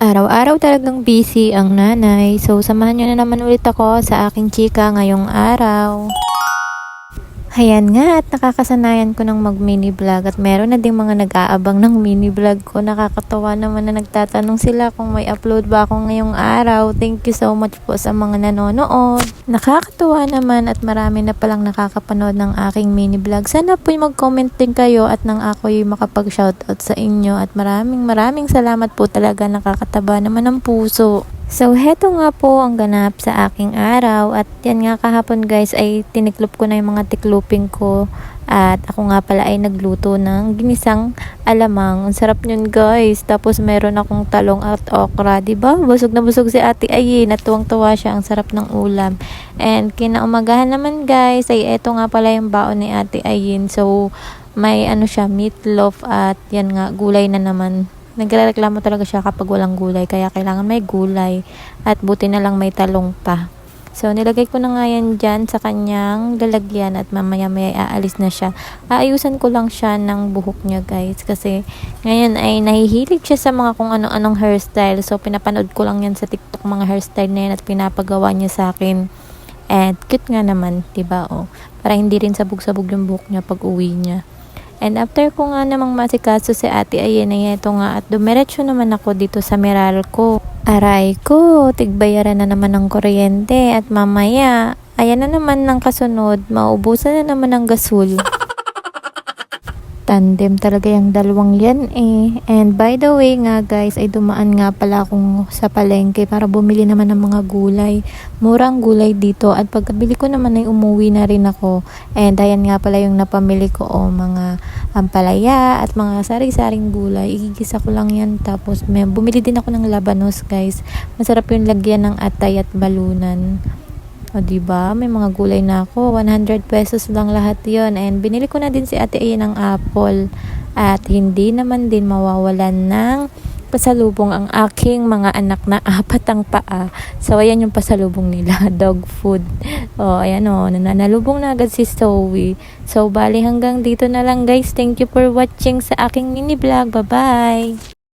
Araw-araw talagang busy ang nanay. So, samahan nyo na naman ulit ako sa aking chika ngayong araw. Ayan nga at nakakasanayan ko ng mag-mini vlog at meron na ding mga nag-aabang ng mini vlog ko. Nakakatawa naman na nagtatanong sila kung may upload ba ako ngayong araw. Thank you so much po sa mga nanonood. Nakakatawa naman at marami na palang nakakapanood ng aking mini vlog. Sana po mag-comment din kayo at nang ako yung makapag-shoutout sa inyo. At maraming salamat po talaga, nakakataba naman ng puso. So, heto nga po ang ganap sa aking araw at yan nga kahapon guys ay tiniklop ko na yung mga tikloping ko at ako nga pala ay nagluto ng ginisang alamang. Ang sarap nyon guys. Tapos meron akong talong at okra, diba? Busog na busog si Ate Ayin at tuwang-tuwa siya, ang sarap ng ulam. And kinaumagahan naman guys ay eto nga pala yung baon ni Ate Ayin. So, may siya, meatloaf at yan nga, gulay na naman. Nagrereklamo talaga siya kapag walang gulay, kaya kailangan may gulay at buti na lang may talong pa. So nilagay ko na nga yan dyan sa kanyang lalagyan at mamaya aalis na siya. Aayusan ko lang siya ng buhok niya guys kasi ngayon ay nahihilig siya sa mga kung ano-anong hairstyle. So pinapanood ko lang yan sa TikTok mga hairstyle na yan at pinapagawa niya sa akin. And cute nga naman, diba? Oh, para hindi rin sabog-sabog yung buhok niya pag uwi niya. And after ko nga namang masikaso si Ate Ayen ay ito nga at dumiretso naman ako dito sa Meralco. Aray ko, tigbayaran na naman ng kuryente at mamaya, ayan na naman ng kasunod, maubusan na naman ng gasol. Tandem talaga yung dalawang yan eh. And by the way nga guys, ay dumaan nga pala akong sa palengke para bumili naman ng mga gulay. Murang gulay dito at pagkabili ko naman ay umuwi na rin ako. And ayan nga pala yung napamili ko mga ampalaya at mga sari-saring gulay. Igigisa ko lang yan. Tapos bumili din ako ng labanos guys. Masarap yung lagyan ng atay at balunan. O diba, may mga gulay na ako, 100 pesos lang lahat yon. And binili ko na din si Ate Ayan ng apple at hindi naman din mawawalan ng pasalubong ang aking mga anak na 4 ang paa. So ayan yung pasalubong nila, dog food. O ayan nanalubong na agad si Zoe. So bali hanggang dito na lang guys. Thank you for watching sa aking mini vlog. Bye bye.